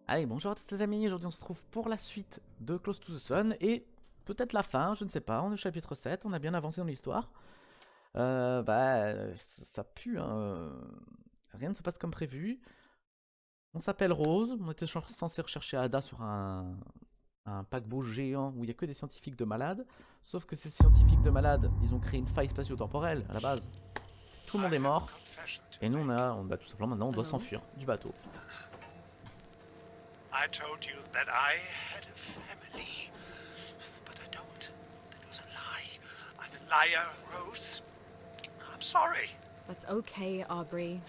Allez, bonjour à tous les amis, aujourd'hui on se trouve pour la suite de Close to the Sun et peut-être la fin, je ne sais pas, on est au chapitre 7, on a bien avancé dans l'histoire. Ça pue, hein. Rien ne se passe comme prévu. On s'appelle Rose, on était censé rechercher Ada sur un paquebot géant où il n'y a que des scientifiques de malades. Sauf que ces scientifiques de malades, ils ont créé une faille spatio-temporelle à la base. Tout le monde est mort. Et nous on a tout simplement maintenant on doit s'enfuir du bateau. I told you that I had a family, but I don't. That was a lie. I'm a liar, Rose. I'm sorry. That's okay, Aubrey.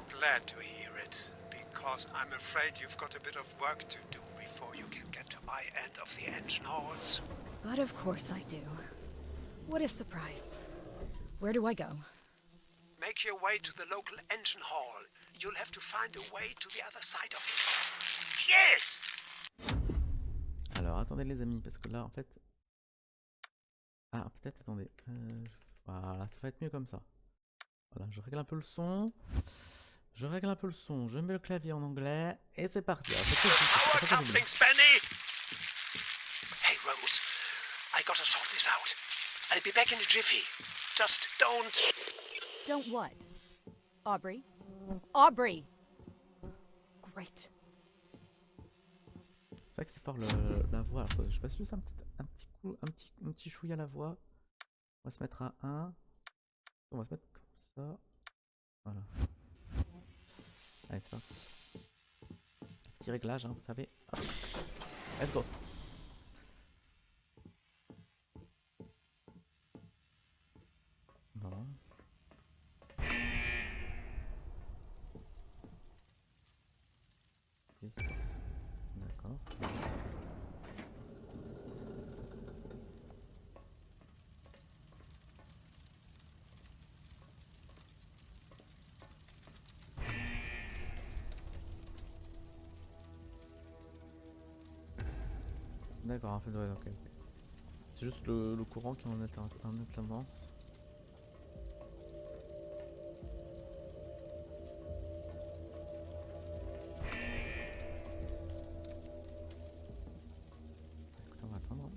Glad to hear it, because I'm afraid you've got a bit of work to do before you can get to my end of the engine halls. But of course I do. What a surprise. Where do I go? Make your way to the local engine hall. You'll have to find a way to the other side of it. Yes! Alors attendez les amis, parce que là en fait... Ah peut-être attendez. Voilà, ça va être mieux comme ça. Voilà, je règle un peu le son. Je mets le clavier en anglais et c'est parti. Power couplings, Benny! Hey Rose, I gotta sort this out. I'll be back in a jiffy. Just don't... Don't what? Aubrey? Aubrey! Great. C'est vrai que c'est fort la voix. Alors, je passe juste un petit chouïa à la voix. On va se mettre à 1. On va se mettre comme ça. Voilà. Allez, c'est parti. Petit réglage, hein, vous savez. Hop. Let's go. Bon. D'accord. D'accord, en fait, ouais, ok. C'est juste le courant qui en est un autre avance. Écoutez, on va attendre.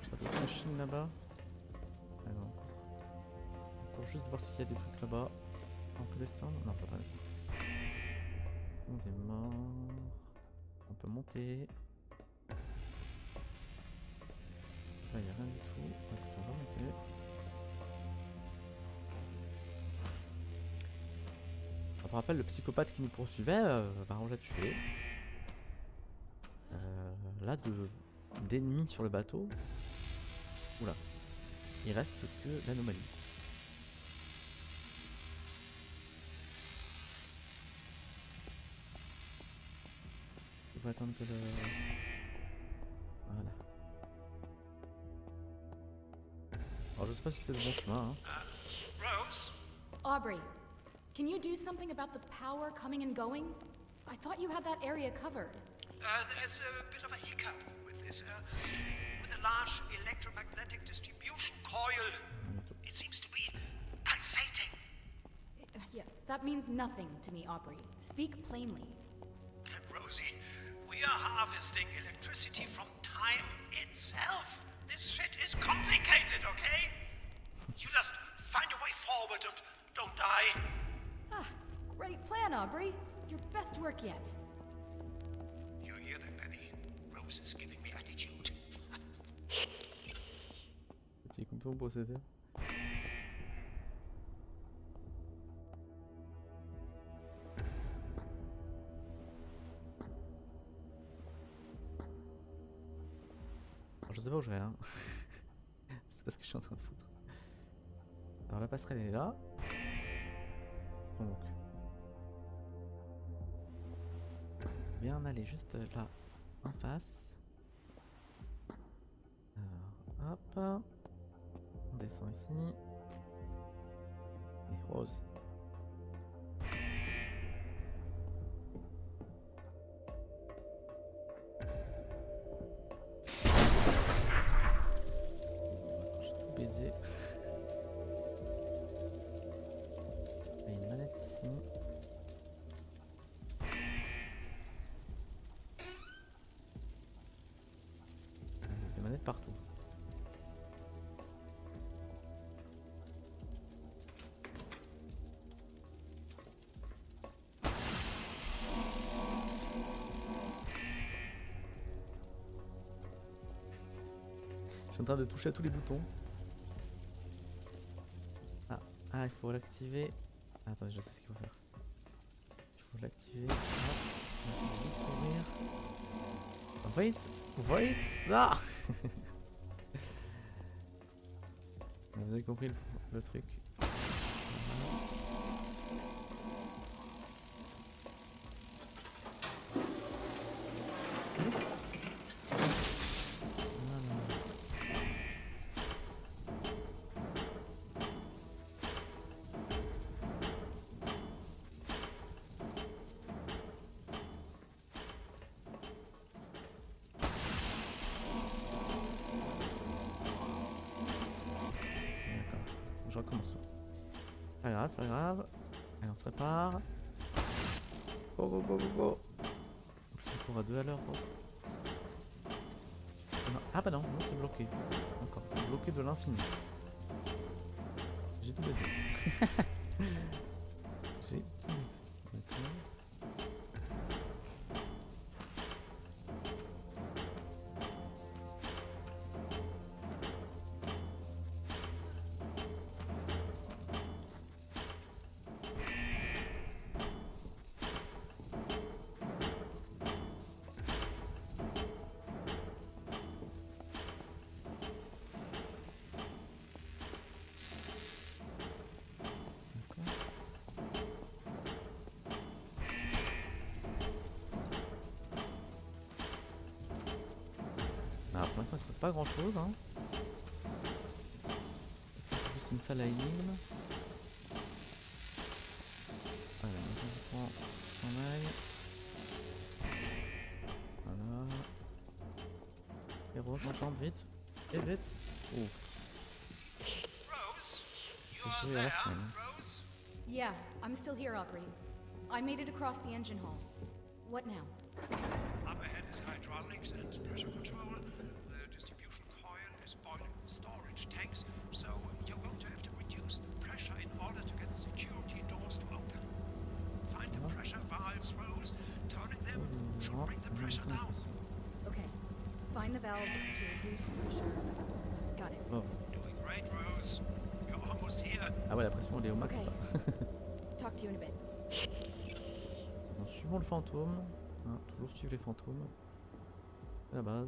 Pas d'autres machines là-bas. Alors, pour juste voir s'il y a des trucs là-bas. On peut descendre? Non, on peut pas descendre. On est mort. On peut monter. Là, il n'y a rien du tout. Écoute, on va monter. Je me rappelle, le psychopathe qui nous poursuivait, on l'a tué. Là, d'ennemis sur le bateau. Oula. Il reste que l'anomalie. Il faut attendre que le... Voilà. Alors je sais pas si c'est le bon chemin. Hein. Rose? Aubrey, can you do something about the power coming and going? I thought you had that area covered. There's a bit of a hiccup with this. With a large electromagnetic distribution coil. It seems to be pulsating. Yeah, that means nothing to me, Aubrey. Speak plainly. Rosie, we are harvesting electricity from time itself. This shit is complicated, okay? You just find a way forward and don't die. Ah, great plan, Aubrey. Your best work yet. You hear that, Benny? Rose is giving me attitude. Petit complot possédé. Je sais pas où je vais, hein. C'est pas ce que je suis en train de foutre. Alors la passerelle est là. Donc. Bien aller juste là, en face. Alors, hop. On descend ici. Et Rose. J'ai tout baisé. suis en train de toucher à tous les boutons. Ah, il faut l'activer. Ah, attendez, je sais ce qu'il faut faire. Il faut l'activer. Hop. Wait. Ah. Vous avez compris le truc. Je recommence tout. C'est pas grave. Allez, on se prépare. Go. En plus, on court à 2 à l'heure, Rose. Ah bah non, c'est bloqué. Encore, c'est bloqué de l'infini. J'ai tout baisé. J'ai tout baisé. D'accord. Ah, pour l'instant il se passe pas grand chose hein. C'est juste une salle à énigmes. Allez, on prend son aille. Voilà. Et Rose, on tente vite. Et vite. Ouf. Rose, you C'est are joué à la there, fin. Hein. Rose? Yeah, I'm still here, Aubrey. I made it across the engine hall. What now? Up ahead is hydraulics and pressure control. The distribution coil is boiling storage tanks, so you're going to have to reduce the pressure in order to get the security doors to open. Find the pressure valves, Rose. Turning them should bring the pressure down. Okay. Find the valves to reduce pressure. Got it. Oh. Doing great, Rose. You're almost here. Ah ouais, la pression elle est au max Okay. là. Talk to you in a bit. Bon, suivons le fantôme. Hein, toujours suivre les fantômes. C'est la base.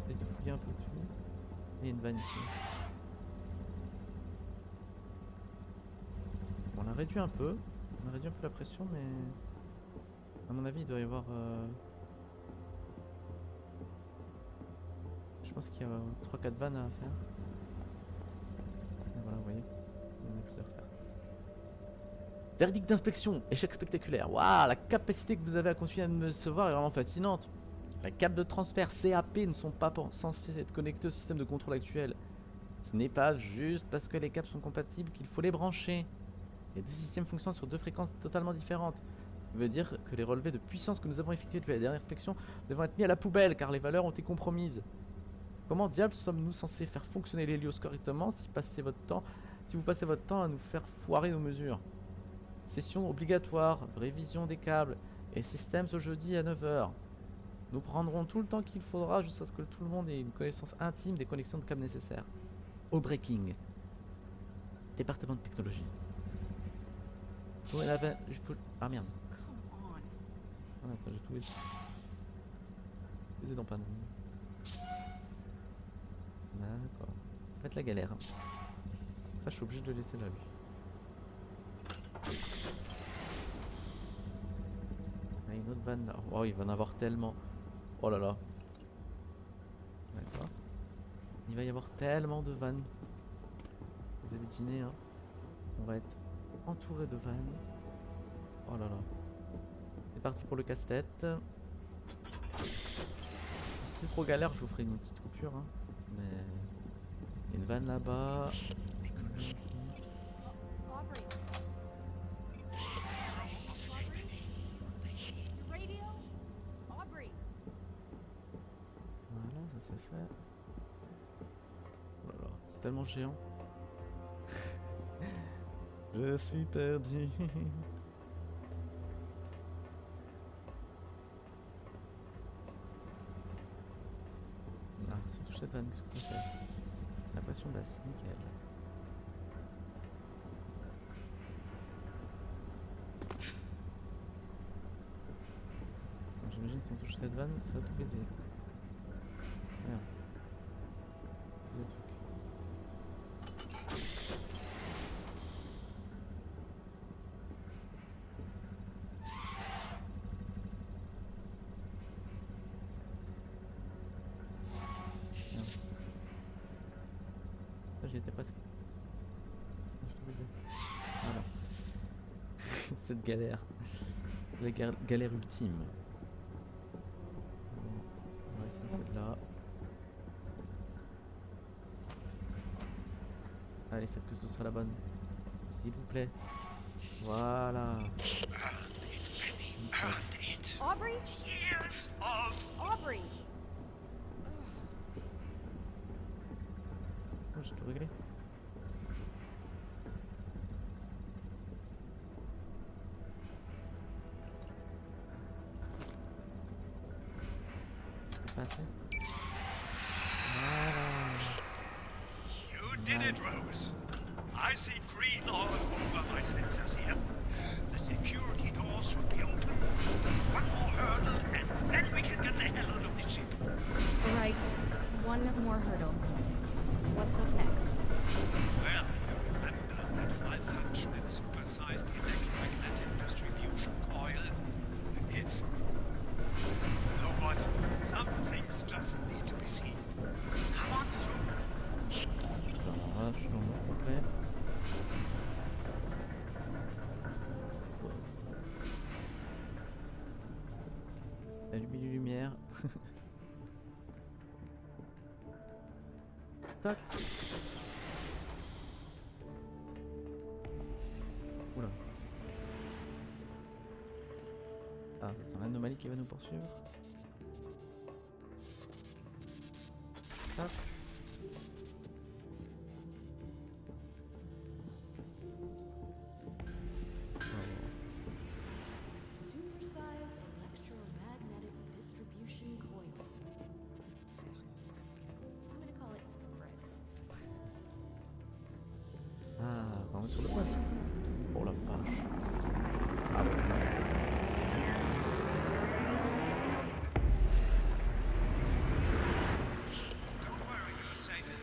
J'essaie de fouiller un peu tout. Il y a une vanne ici. Bon, on a réduit un peu. On a réduit un peu la pression, mais à mon avis, il doit y avoir. Je pense qu'il y a 3-4 vannes à faire. Et voilà, vous voyez. Il y en a plusieurs à faire. Verdict d'inspection, échec spectaculaire. Waouh, la capacité que vous avez à continuer à me recevoir est vraiment fascinante. Les câbles de transfert CAP ne sont pas censés être connectés au système de contrôle actuel. Ce n'est pas juste parce que les câbles sont compatibles qu'il faut les brancher. Les deux systèmes fonctionnent sur deux fréquences totalement différentes. Ça veut dire que les relevés de puissance que nous avons effectués depuis la dernière inspection devront être mis à la poubelle car les valeurs ont été compromises. Comment diable sommes-nous censés faire fonctionner l'Hélios correctement si vous passez votre temps à nous faire foirer nos mesures? Session obligatoire, révision des câbles et système ce jeudi à 9 h. Nous prendrons tout le temps qu'il faudra jusqu'à ce que tout le monde ait une connaissance intime des connexions de câbles nécessaires. Au breaking. Département de technologie. Ah merde. Come on. Ah, attends, j'ai tout baisé. Baisé dans panneau. D'accord. Ça va être la galère. Hein. Ça, je suis obligé de le laisser là, lui. Il y a une autre vanne là. Oh, il va en avoir tellement. Oh là là. D'accord. Il va y avoir tellement de vannes. Vous avez deviné, hein. On va être entouré de vannes. Oh là là. C'est parti pour le casse-tête. Si c'est trop galère, je vous ferai une petite coupure. Hein. Mais il y a une vanne là-bas. Aubrey. Aubrey? Your radio? Aubrey. Voilà, ça c'est fait. Oh là là, c'est tellement géant. Je suis perdu. cette vanne, qu'est-ce que ça fait? La pression basse, nickel. J'imagine que si on touche cette vanne, ça va tout baiser. Merde. Deux trucs. J'y étais presque. Je te baisais. Voilà. Cette galère. La galère ultime. On va essayer celle-là. Allez, faites que ce soit la bonne. S'il vous plaît. Voilà. Earned it, Penny. Earned it. Aubrey? Years of... Aubrey! Oh, j'ai tout réglé. Pas assez. Voilà. You did it, Rose. I see green all over my sensors here. The security doors should be open. Just one more hurdle, and then we can get the hell out of the ship. Right. One more hurdle. What's up next? Well, you remember that malfunction and supersized electromagnetic distribution coil? It's... You know what? Some things just need to be seen. Come on through. Alors là, je suis en mode complet. Allumer les lumières. Tac. Oula. Ah, ça sent l'anomalie qui va nous poursuivre. Tac. Supersized electromagnetic distribution coil. I'm gonna call it Fred. Ah, on est sur le point. Oh la vache. Ah ouais. Don't worry, you're safe in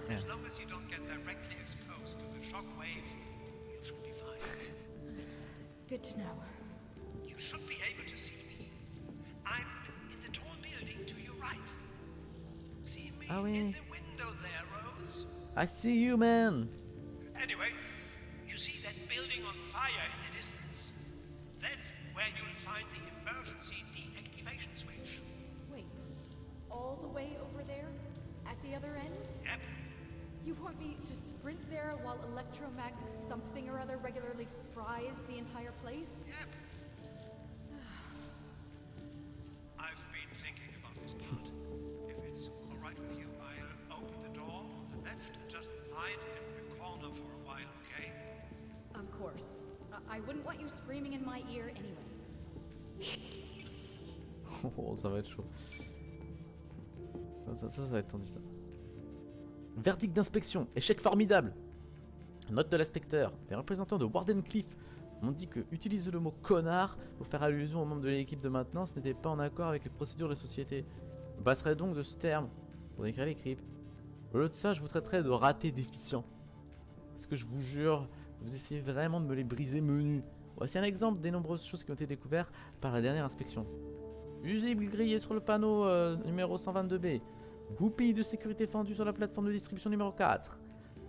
there. As long as you don't get directly exposed to the shockwave, you should be fine. Good to know. You should be able to see me. I'm in the tall building to your right. See me Ah oui. in the window there, Rose? I see you, man. Anyway, you see that building on fire in the distance? That's where you'll find the emergency deactivation switch. Wait. All the way over there? At the other end? Yep. You want me to sprint there while electromag something or other regularly fries the entire place? Yep. I've been thinking about this part. If it's all right with you, I'll open the door on the left and just hide in the corner for a while, okay? Of course. I wouldn't want you screaming in my ear anyway. Oh, ça va être chaud. Ça va être tendu, ça. Verdict d'inspection. Échec formidable. Note de l'inspecteur. Les représentants de Wardenclyffe m'ont dit que utiliser le mot connard pour faire allusion aux membres de l'équipe de maintenance n'était pas en accord avec les procédures de la société. Je passerai donc de ce terme pour décrire les cryptes. Au lieu de ça, je vous traiterai de raté déficient. Parce que je vous jure, vous essayez vraiment de me les briser menus. Voici un exemple des nombreuses choses qui ont été découvertes par la dernière inspection. Fusible grillé sur le panneau numéro 122B. Goupille de sécurité fendue sur la plateforme de distribution numéro 4.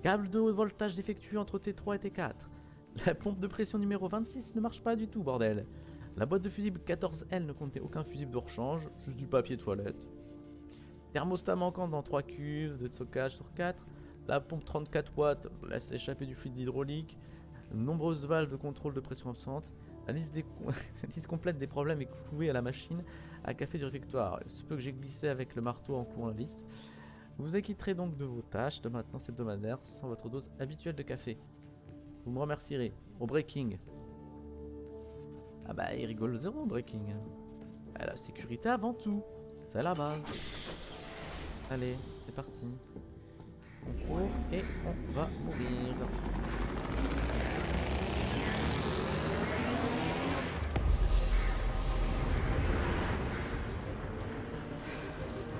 Câble de haut voltage défectueux entre T3 et T4. La pompe de pression numéro 26 ne marche pas du tout, bordel. La boîte de fusible 14L ne contenait aucun fusible de rechange, juste du papier toilette. Thermostat manquant dans 3 cuves de stockage sur 4. La pompe 34 watts laisse échapper du fluide hydraulique. Nombreuses valves de contrôle de pression absentes. La liste complète des problèmes est clouée à la machine à café du réfectoire. Ce peu que j'ai glissé avec le marteau en courant la liste. Vous vous acquitterez donc de vos tâches de maintenance hebdomadaire sans votre dose habituelle de café. Vous me remercierez. Au breaking. Ah bah il rigole zéro au breaking. La sécurité avant tout. C'est la base. Allez, c'est parti. On court et on va mourir.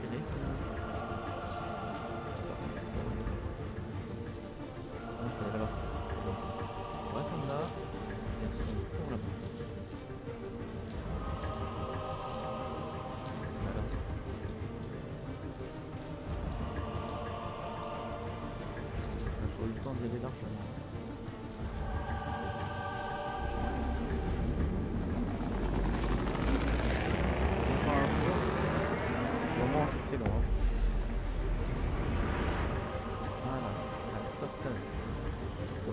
Et là, ici. Ah, faut aller là-bas. On va attendre là. Et ensuite on court là-bas. Voilà. J'aurais eu le temps d'y aller largement. Encore un tour. Au moins on sait que c'est long. Hein. Voilà. Allez, c'est parti ça. Let's go.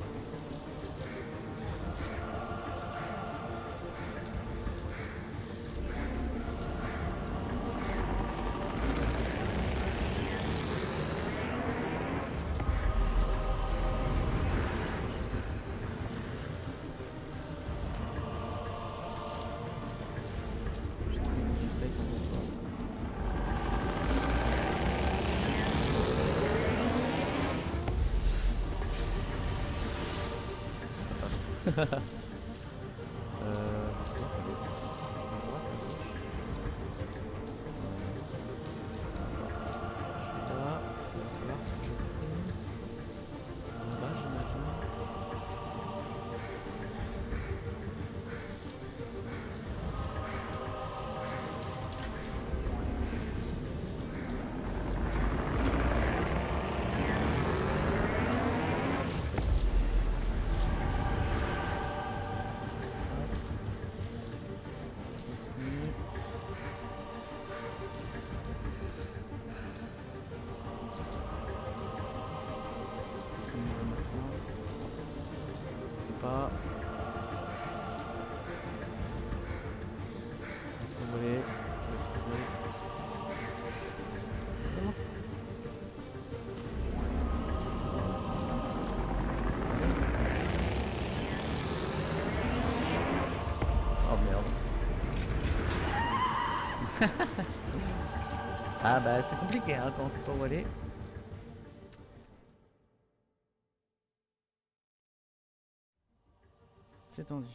Je sais pas si je sais quand on sort. Je sais pas, faut aller à droite, à gauche. Je suis là, il va falloir que je sprint. En bas, j'imagine. Je sais pas. Continue. C'est comme ça maintenant. Je peux pas. Laisse-moi voler. Je vais trouver. Remonte. Oh merde. Ah bah c'est compliqué hein, quand on sait pas où aller. C'est tendu.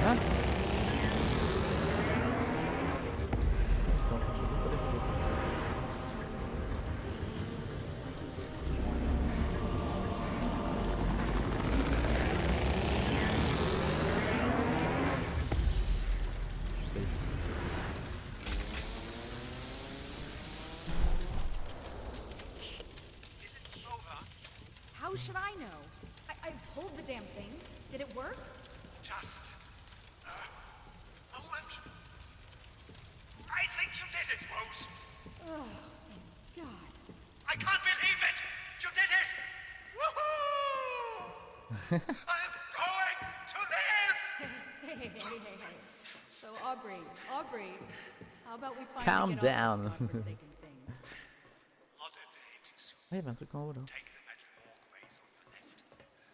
Ah, c'est encore joli, faut les voler. Je sais. Is it over? How should I know? I pulled the damn thing. Did it work? Just a moment. I think you did it, Rose. Oh, thank God. I can't believe it! You did it! Woohoo! I'm going to live! Hey. So, Aubrey, how about we finally Calm get down. off this godforsaken thing? Not a day too soon. Ah, il y avait un truc en haut là. Take the metal walkways on your left.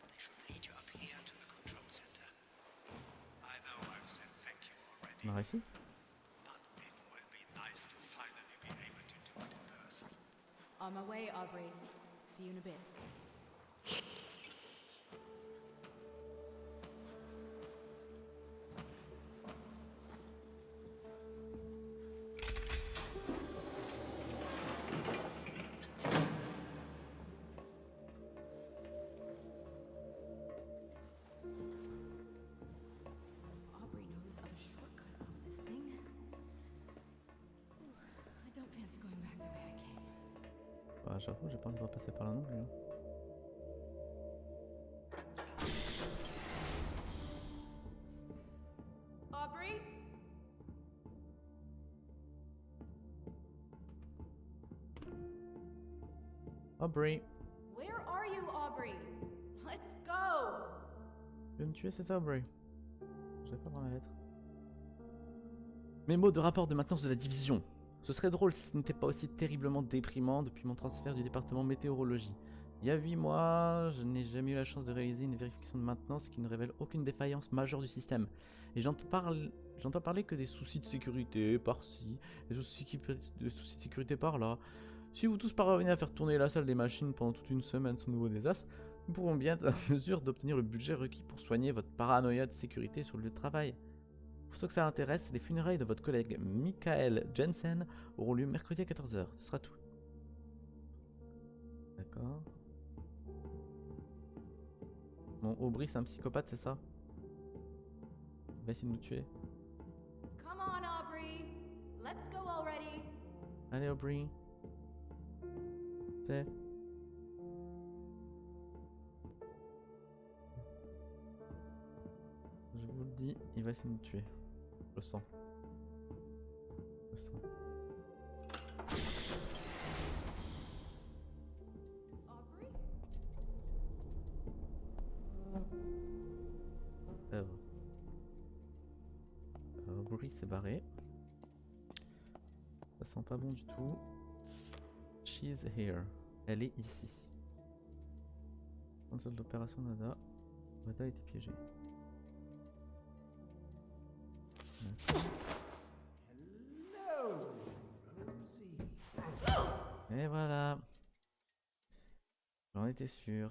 They should lead you up here to the control center. I know I've said thank you already, On a réussi? but it will be nice to finally be able to do it in person. On my way, Aubrey. See you in a bit. Aubrey knows of a shortcut off this thing. Ooh, I don't fancy going back the way I came. Bah j'avoue, j'ai pas envie de repasser par là non plus. Hein. Aubrey? Aubrey, Where are you, Aubrey? Let's go! tu veux me tuer, c'est ça Aubrey? Je vais pas prendre la lettre. Mémo de rapport de maintenance de la division. Ce serait drôle si ce n'était pas aussi terriblement déprimant depuis mon transfert du département météorologie. Il y a 8 mois, je n'ai jamais eu la chance de réaliser une vérification de maintenance qui ne révèle aucune défaillance majeure du système. Et j'entends parler que des soucis de sécurité par-ci, des soucis de sécurité par-là. Si vous tous parvenez à faire tourner la salle des machines pendant toute une semaine sans nouveau désastre, nous pourrons bien être en mesure d'obtenir le budget requis pour soigner votre paranoïa de sécurité sur le lieu de travail. Pour ceux que ça intéresse, les funérailles de votre collègue Michael Jensen auront lieu mercredi à 14h. Ce sera tout. D'accord. Bon, Aubry, c'est un psychopathe, c'est ça? Il va essayer de nous tuer. Come on, Aubrey. Let's go already. Allez, Aubry. C'est... Je vous le dis, il va essayer de nous tuer. Je le sens. Je le sens. Aubrey? Aubry s'est barré. Ça sent pas bon du tout. She's here. Elle est ici. Console d'opération Nada. Nada a été piégé. Hello, Rosie. Et voilà. J'en étais sûr.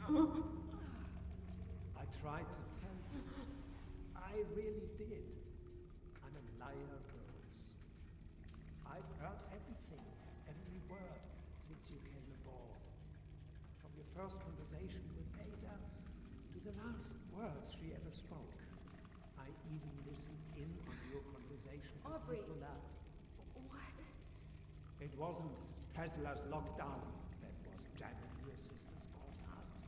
I tried to tell you. I really did. I'm a liar, Rose. I've heard everything, every word, since you came aboard. From your first conversation with Ada to the last words she ever spoke. I even listened in on your conversation with Aubrey. Nicola. What? It wasn't Tesla's lockdown that was jamming your sister's broadcasts.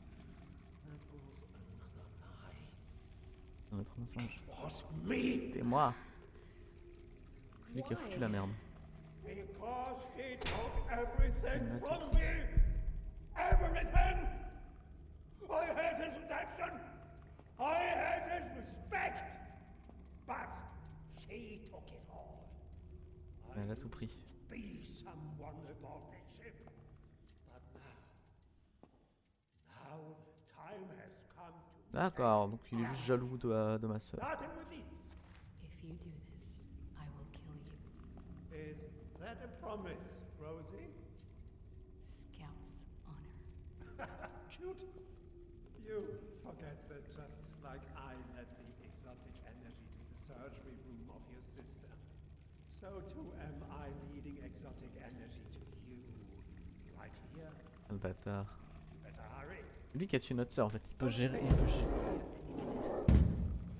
That was another lie. Un autre mensonge. It was me! C'était moi. C'est lui qui a foutu la merde. Because she took everything from me! Everything! I had his attention! I had his respect! But she took it all. Elle a tout pris. Be someone aboard this ship. But now the time has come to D'accord, donc il est juste jaloux de ma soeur. starting with these. If you do this, I will kill you. Is that a promise, Rosie? Scout's honor. Cute. You forget that just like I led the exotic energy to the surgery room of your sister, so too am I leading exotic energy to you. Right here. Le bâtard. You better hurry. Lui qui a tué notre soeur en fait, il peut gérer. Il peut gérer.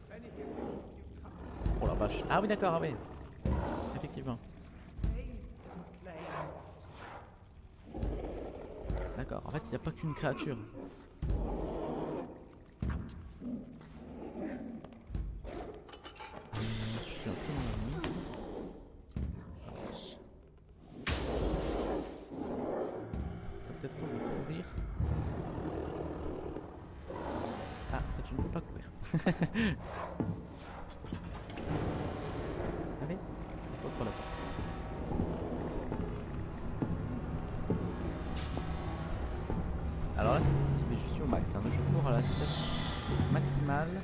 Benny here will keep you company. Oh la vache. Ah oui, d'accord, ah oui. Effectivement. D'accord, en fait, il n'y a pas qu'une créature. Je suis un peu dans la mise. Ah, vache. On va peut-être pas me courir. Ah, en fait, je ne peux pas courir. Allez, on contre la porte. Alors là, je suis au max, hein. Je cours à la vitesse maximale.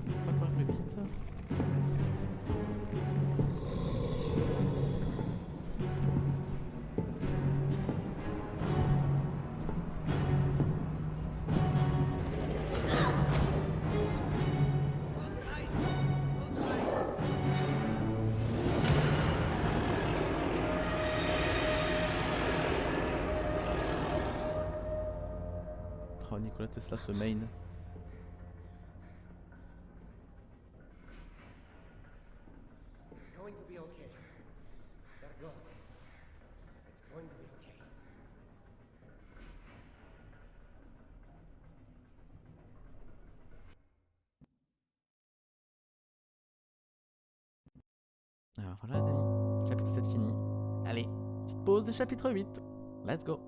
Je vais pas courir plus vite. Oh, Nikola Tesla se main. It's going to be okay. They're gone. It's going to be okay. Alors voilà les amis, chapitre 7 fini. Allez, Petite pause des chapitres 8. Let's go.